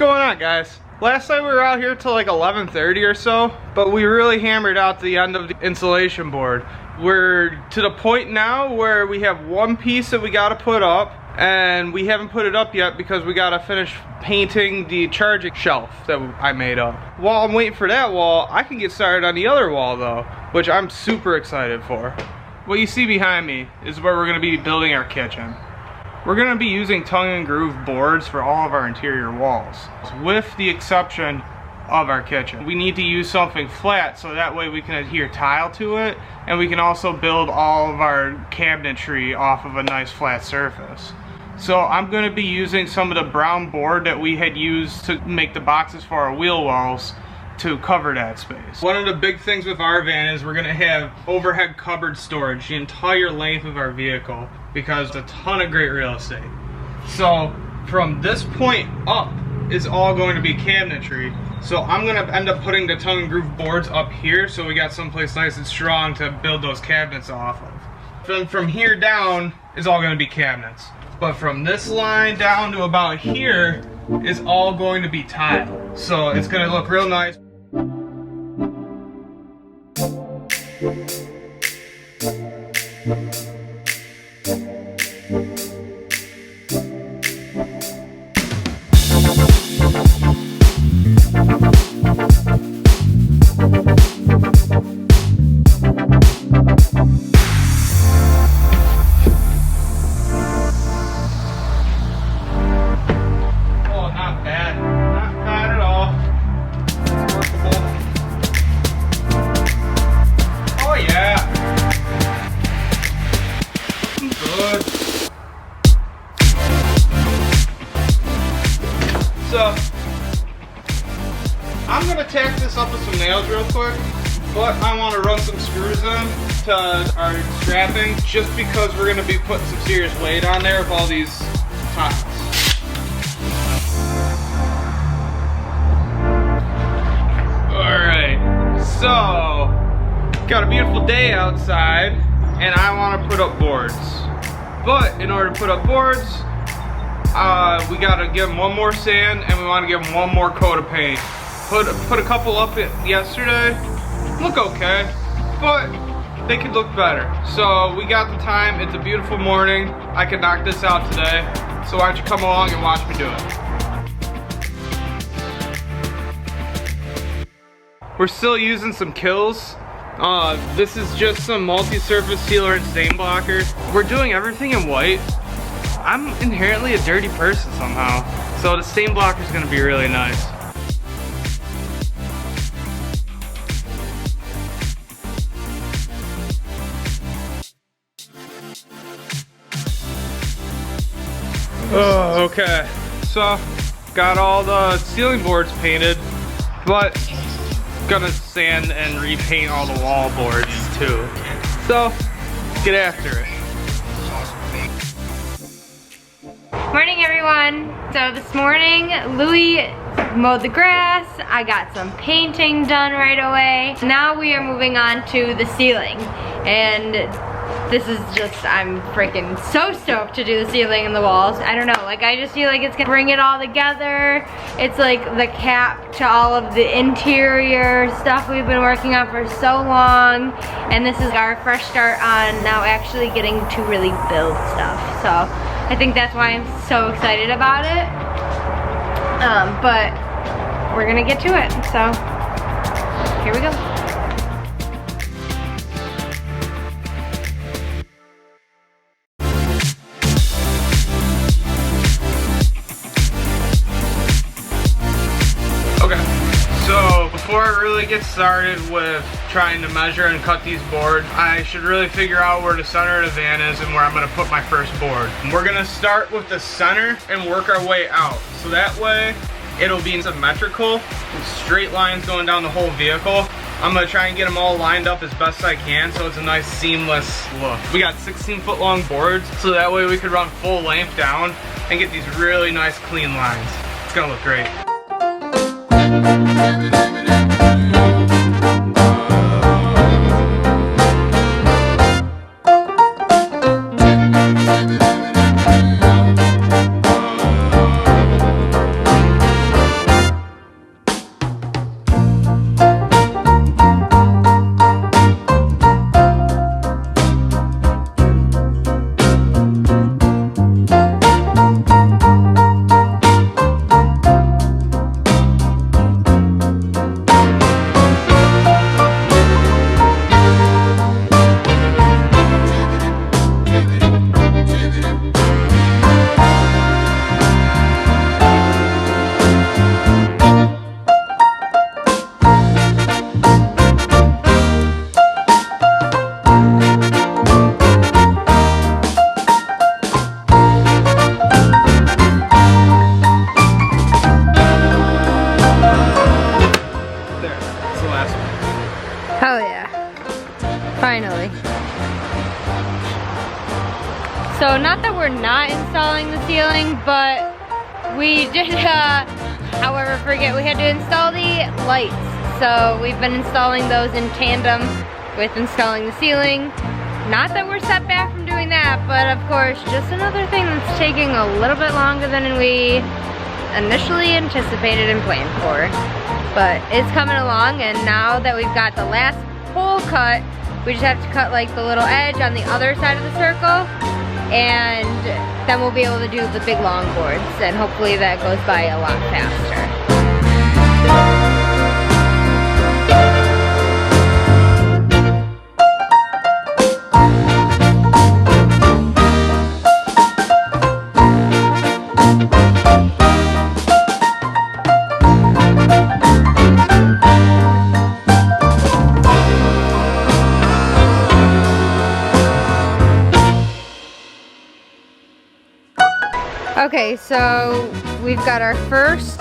going on, guys? Last night we were out here till like 11:30 or so, but we really hammered out the end of the insulation board. We're to the point now where we have one piece that we gotta put up, and we haven't put it up yet because we gotta finish painting the charging shelf that I made up. While I'm waiting for that wall, I can get started on the other wall though, which I'm super excited for. What you see behind me is where we're gonna be building our kitchen. We're gonna be using tongue and groove boards for all of our interior walls, with the exception of our kitchen. We need to use something flat so that way we can adhere tile to it, and we can also build all of our cabinetry off of a nice flat surface. So I'm gonna be using some of the brown board that we had used to make the boxes for our wheel wells to cover that space. One of the big things with our van is we're gonna have overhead cupboard storage the entire length of our vehicle because it's a ton of great real estate. So from this point up is all going to be cabinetry. So I'm gonna end up putting the tongue and groove boards up here so we got someplace nice and strong to build those cabinets off of. Then from here down is all gonna be cabinets. But from this line down to about here is all going to be tile. So it's gonna look real nice. So, I'm gonna tack this up with some nails real quick, but I want to run some screws in to our strapping just because we're gonna be putting some serious weight on there with all these tiles. Alright, so, got a beautiful day outside, and I want to put up boards. But in order to put up boards, we gotta give them one more sand, and we want to give them one more coat of paint. Put a couple up yesterday, look okay, but they could look better. So we got the time, it's a beautiful morning, I could knock this out today, so why don't you come along and watch me do it. We're still using some Kills. This is just some multi-surface sealer and stain blocker. We're doing everything in white. I'm inherently a dirty person somehow, so the stain blocker is going to be really nice. Oh, okay. So, got all the ceiling boards painted, but gonna sand and repaint all the wall boards too. So, get after it. Morning everyone. So this morning Louis mowed the grass, I got some painting done right away. Now we are moving on to the ceiling, and this is just, I'm freaking so stoked to do the ceiling and the walls. I don't know, like I just feel like it's gonna bring it all together. It's like the cap to all of the interior stuff we've been working on for so long, and this is our fresh start on now actually getting to really build stuff. So I think that's why I'm so excited about it. But we're gonna get to it, so here we go. Before I really get started with trying to measure and cut these boards, I should really figure out where the center of the van is and where I'm going to put my first board. We're going to start with the center and work our way out. So that way it'll be symmetrical with straight lines going down the whole vehicle. I'm going to try and get them all lined up as best I can so it's a nice seamless look. We got 16-foot long boards, so that way we could run full length down and get these really nice clean lines. It's going to look great. So not that we're not installing the ceiling, but we did, however, forget we had to install the lights. So we've been installing those in tandem with installing the ceiling. Not that we're set back from doing that, but of course, just another thing that's taking a little bit longer than we initially anticipated and planned for. But it's coming along, and now that we've got the last hole cut, we just have to cut like the little edge on the other side of the circle, and then we'll be able to do the big long boards, and hopefully that goes by a lot faster. Okay, so we've got our first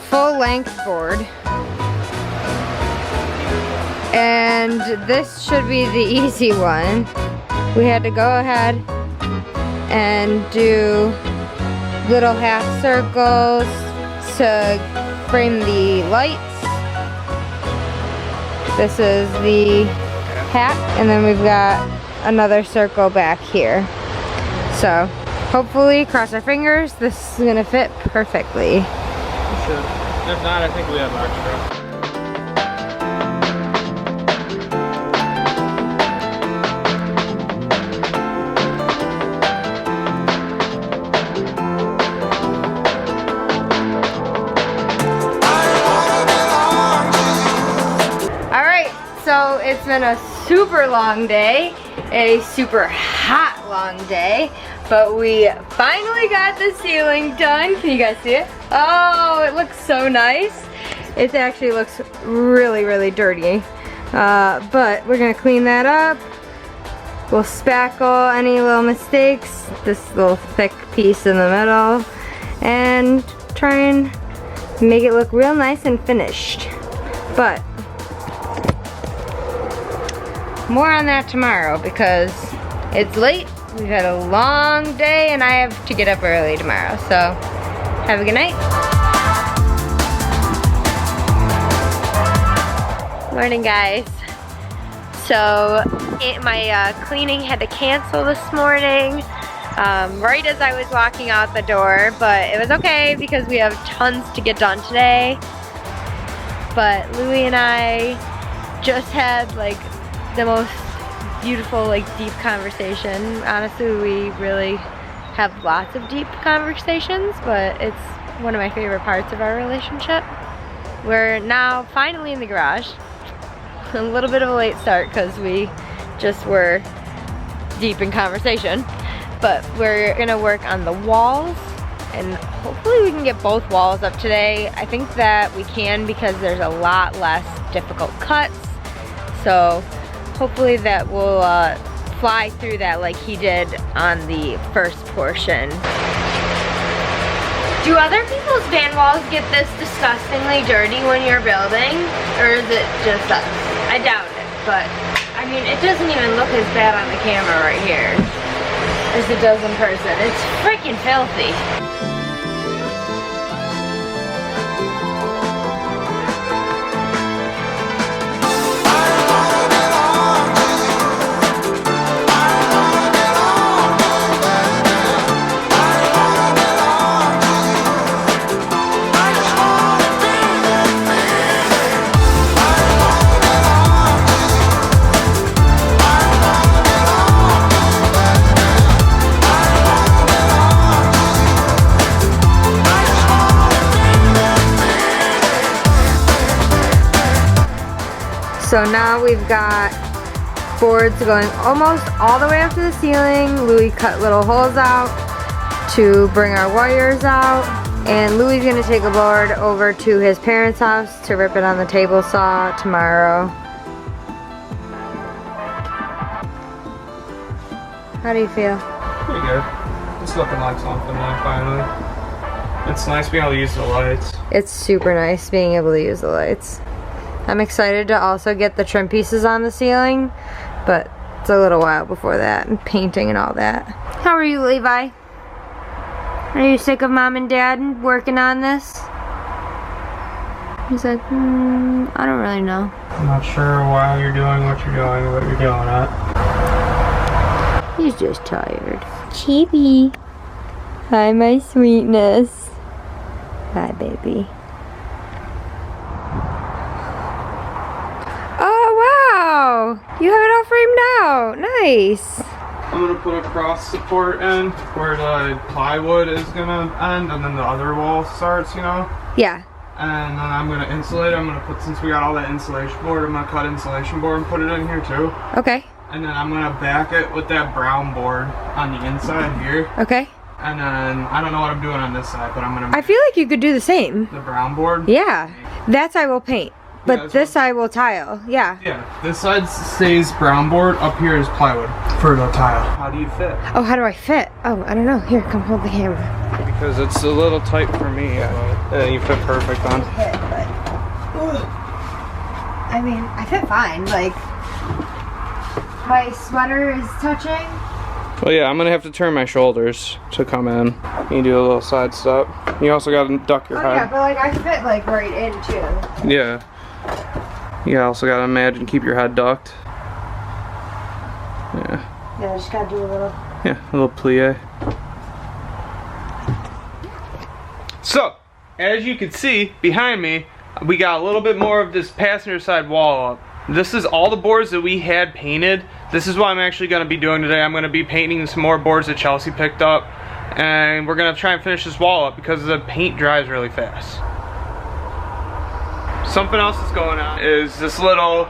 full-length board, and this should be the easy one. We had to go ahead and do little half circles to frame the lights. This is the hat, and then we've got another circle back here. So hopefully, cross our fingers, this is gonna fit perfectly. It should. If not, I think we have extra. Alright, so it's been a super long day, a super hot long day. But we finally got the ceiling done. Can you guys see it? Oh, it looks so nice. It actually looks really, really dirty. But we're gonna clean that up. We'll spackle any little mistakes, this little thick piece in the middle, and try and make it look real nice and finished. But more on that tomorrow because it's late. We've had a long day and I have to get up early tomorrow, so have a good night. Morning, guys. So my cleaning had to cancel this morning right as I was walking out the door, but it was okay because we have tons to get done today. But Louie and I just had like the most beautiful, like, deep conversation. Honestly, we really have lots of deep conversations, but it's one of my favorite parts of our relationship. We're now finally in the garage. A little bit of a late start because we just were deep in conversation, but we're gonna work on the walls, and hopefully we can get both walls up today. I think that we can because there's a lot less difficult cuts, so hopefully that will fly through that like he did on the first portion. Do other people's van walls get this disgustingly dirty when you're building? Or is it just us? I doubt it, but I mean, it doesn't even look as bad on the camera right here as it does in person. It's freaking filthy. So now we've got boards going almost all the way up to the ceiling. Louie cut little holes out to bring our wires out. And Louie's gonna take a board over to his parents' house to rip it on the table saw tomorrow. How do you feel? Pretty good. It's looking like something like finally. It's nice being able to use the lights. It's super nice being able to use the lights. I'm excited to also get the trim pieces on the ceiling, but It's a little while before that, and painting and all that. How are you, Levi? Are you sick of Mom and Dad working on this? He's like, I don't really know. I'm not sure why you're doing what you're doing at. He's just tired. Chibi. Hi, my sweetness. Hi, baby. Oh, wow. You have it all framed out. Nice. I'm gonna put a cross support in where the plywood is gonna end, and then the other wall starts, you know? Yeah. And then I'm gonna insulate it. I'm gonna put, since we got all that insulation board, I'm gonna cut insulation board and put it in here too. Okay. And then I'm gonna back it with that brown board on the inside here. Okay. And then, I don't know what I'm doing on this side, but I'm gonna I feel like you could do the same. the brown board. Yeah. That side will paint, but Yeah, this side will tile. Yeah. Yeah, this side stays brown board, up here is plywood for the tile. How do you fit? Oh, how do I fit? Oh, I don't know. Here, come hold the camera. Because it's a little tight for me, but you fit perfect on. I mean, I fit fine. Like, my sweater is touching. Well, yeah, I'm gonna have to turn my shoulders to come in. You do a little side step. You also gotta duck your head. Yeah, but like I fit like right in too. Yeah. You also gotta imagine, keep your head ducked. Yeah. Yeah, I just gotta do a little. Yeah, a little plie. So, as you can see behind me, we got a little bit more of this passenger side wall up. This is all the boards that we had painted. This is what I'm actually going to be doing today. I'm going to be painting some more boards that Chelsea picked up, and we're going to try and finish this wall up because the paint dries really fast. Something else that's going on is this little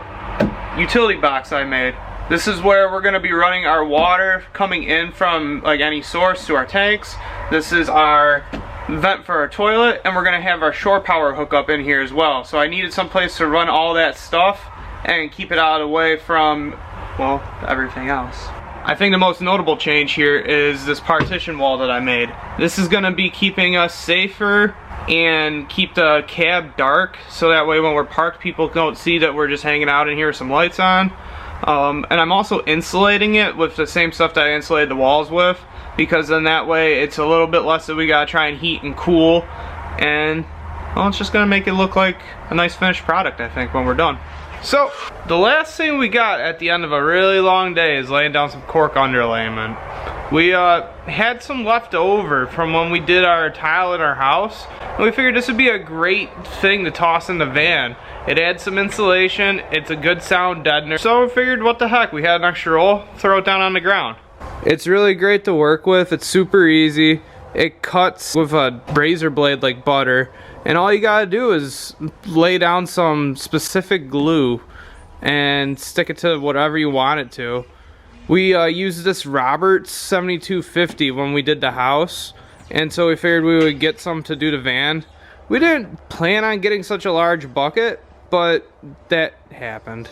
utility box I made. This is where we're going to be running our water coming in from like any source to our tanks. This is our vent for our toilet, and we're going to have our shore power hookup in here as well. So I needed some place to run all that stuff and keep it out of the way from, well, everything else. I think the most notable change here is this partition wall that I made. This is gonna be keeping us safer and keep the cab dark, so that way when we're parked, people don't see that we're just hanging out in here with some lights on. And I'm also insulating it with the same stuff that I insulated the walls with, because then that way it's a little bit less that we gotta try and heat and cool, and well, it's just gonna make it look like a nice finished product, I think, when we're done. So, the last thing we got at the end of a really long day is laying down some cork underlayment. We had some left over from when we did our tile in our house, and we figured this would be a great thing to toss in the van. It adds some insulation, it's a good sound deadener, so we figured what the heck, we had an extra roll, throw it down on the ground. It's really great to work with, it's super easy, it cuts with a razor blade like butter, and all you gotta do is lay down some specific glue and stick it to whatever you want it to. We used this Roberts 7250 when we did the house, and so we figured we would get some to do the van. We didn't plan on getting such a large bucket, but that happened.